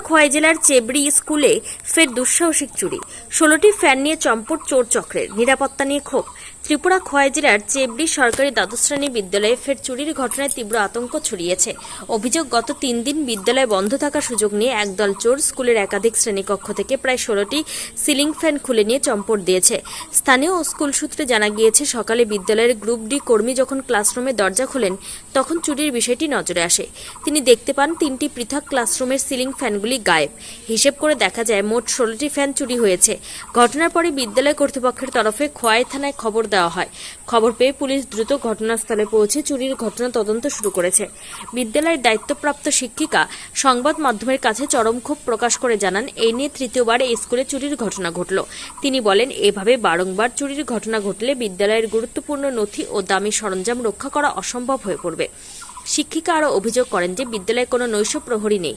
খোয়াই জেলার চেবড়ি স্কুলে ফের দুঃসাহসিক চুরি। 16টি ফ্যান নিয়ে চম্পট চোর চক্রের, নিরাপত্তা নিয়ে ক্ষোভ। ত্রিপুরা খোয়াই জেলার চেবড়ি সরকারি দ্বাদশ শ্রেণী বিদ্যালয়ে ফের চুরির ঘটনায় তীব্র আতঙ্ক ছড়িয়েছে। অভিযোগ, গত 3 দিন বিদ্যালয় বন্ধ থাকার সুযোগ নিয়ে একদল চোর স্কুলের একাধিক শ্রেণীকক্ষ থেকে প্রায় 16টি সিলিং ফ্যান খুলে নিয়ে চম্পট দিয়েছে। স্থানীয় ও স্কুল সূত্রে জানা গিয়েছে, সকালে বিদ্যালয়ের গ্রুপ ডি কর্মী যখন ক্লাসরুমের দরজা খোলেন তখন চুরির বিষয়টি নজরে আসে। তিনি দেখতে পান 3টি পৃথক ক্লাসরুমের সিলিং ফ্যানগুলি গায়েব। হিসেব করে দেখা যায় মোট 16টি ফ্যান চুরি হয়েছে। ঘটনার পরে বিদ্যালয় কর্তৃপক্ষের তরফে খোয়াই থানায় খবর দেওয়া হয়। খবর পেয়ে পুলিশ দ্রুত ঘটনাস্থলে পৌঁছে চুরির ঘটনা তদন্ত শুরু করেছে। বিদ্যালয়ের দায়িত্বপ্রাপ্ত শিক্ষিকা সংবাদ মাধ্যমের কাছে চরম ক্ষোভ প্রকাশ করে জানান, এই নিয়ে তৃতীয়বার এই স্কুলে চুরির ঘটনা ঘটল। তিনি বলেন, এভাবে বারংবার চুরির ঘটনা ঘটলে বিদ্যালয়ের গুরুত্বপূর্ণ নথি ও দামি সরঞ্জাম রক্ষা করা অসম্ভব হয়ে পড়বে। শিক্ষিকা আরও অভিযোগ করেন যে বিদ্যালয়ে কোনো নৈশ প্রহরী নেই।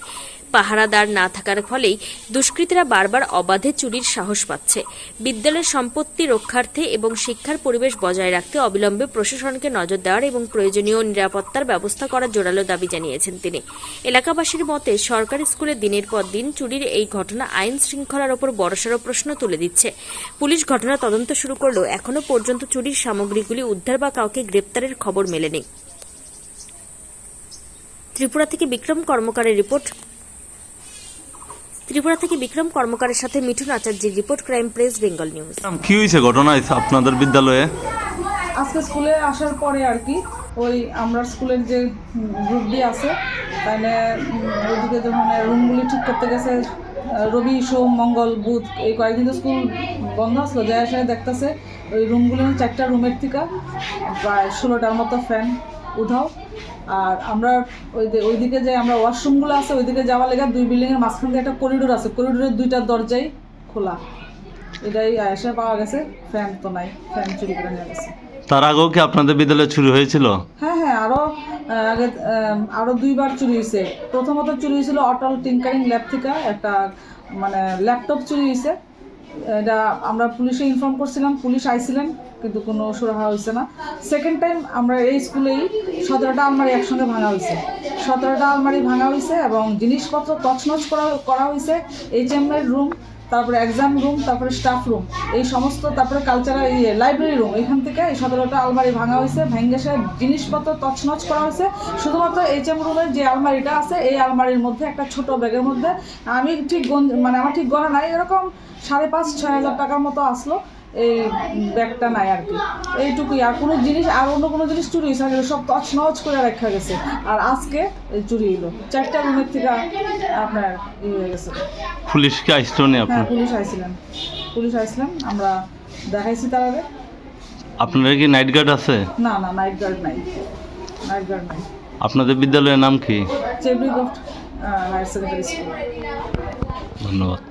পাহারাদার না থাকার ফলেই দুষ্কৃতীরা বারবার অবাধে চুরির সাহস পাচ্ছে। বিদ্যালয়ের সম্পত্তি রক্ষার্থে এবং শিক্ষার পরিবেশ বজায় রাখতে অবিলম্বে প্রশাসনকে নজর দেওয়ার এবং প্রয়োজনীয় নিরাপত্তার ব্যবস্থা করার জোরালো দাবি জানিয়েছেন তিনি। এলাকাবাসীর মতে, সরকারি স্কুলে দিনের পর দিন চুরির এই ঘটনা আইন শৃঙ্খলার ওপর বড়সড় প্রশ্ন তুলে দিচ্ছে। পুলিশ ঘটনা তদন্ত শুরু করলেও এখনও পর্যন্ত চুরির সামগ্রীগুলি উদ্ধার বা কাউকে গ্রেপ্তারের খবর মেলেনি। ত্রিপুরা থেকে বিক্রম কর্মকারের রিপোর্ট। ত্রিপুরা থেকে বিক্রম কর্মকারের সাথে মিঠুন আচার্যের report, crime press Bengal news. কি হয়েছে ঘটনা আপনাদের বিদ্যালয়ে? আজকে স্কুলে আসার পরে আর কি ওই আমরা স্কুলের যে গ্রুপ ডি আছে তাহলে ওইদিকে যখন রুমগুলি ঠিক করতে গেছে, রবি সোম মঙ্গল বুধ এই কয়েকদিন তো স্কুল বন্ধ আসলো, যাই আসে দেখতেছে ওই রুমগুলো 4টা রুমের থেকে প্রায় 16টার মতো ফ্যান উধাও। আর আমরা ওইদিকে যে আমরা ওয়াশরুমগুলো আছে ওইদিকে যাওয়ার লেগে 2 বিল্ডিংয়ের মাঝখান দিয়ে একটা করিডোর আছে, করিডোরের 2টা দরজাই খোলা। এটাই এসে পাওয়া গেছে, ফ্যান তো নাই, ফ্যান চুরি করে নিয়ে গেছে। তার আগেও কি আপনাদের বিদ্যালয়ে চুরি হয়েছিল? হ্যাঁ, আগে আরও 2বার চুরি হয়েছে। প্রথমত চুরি হয়েছিল অটল টিঙ্কারিং ল্যাব থেকে একটা ল্যাপটপ চুরি হয়েছে। এটা আমরা পুলিশে ইনফর্ম করছিলাম, পুলিশ আইছিলেন কিন্তু কোনো সুরাহা হয়েছে না। সেকেন্ড টাইম আমরা এই স্কুলেই 17টা আলমারি একসঙ্গে ভাঙা হয়েছে। 17টা আলমারি ভাঙা হয়েছে এবং জিনিসপত্র তছনছ করা হয়েছে। HM এর রুম, তারপরে এক্সাম রুম, তারপরে স্টাফ রুম, এই সমস্ত, তারপরে কালচারাল লাইব্রেরি রুম, এখান থেকে এই 17টা আলমারি ভাঙা হয়েছে। ভেঙে সে জিনিসপত্র তছনছ করা হয়েছে। শুধুমাত্র HM রুমের যে আলমারিটা আছে এই আলমারির মধ্যে একটা ছোট ব্যাগের মধ্যে আমি ঠিক আমার ঠিক গণা নাই, এরকম 5,500-6 হাজার টাকার মতো আসলো। এই ব্যাগটা নাই আর কি, এইটুকুই। আর কোনো জিনিস, আর অন্য কোনো জিনিস চুরি হয়েছে না, সব তছনছ করে রাখা গেছে। আর আজকে চুরি হলো 4টা রুমের থেকে আপনার হয়ে গেছে। পুলিশকে আসতো না? হ্যাঁ, পুলিশ আইছিলেন, আমরা দেখাইছি তার আগে। আপনাদের কি নাইট গার্ড আছে? না, নাইট গার্ড নাই। আপনাদের বিদ্যালয়ের নাম কি? Chebri government higher secondary school. ধন্যবাদ।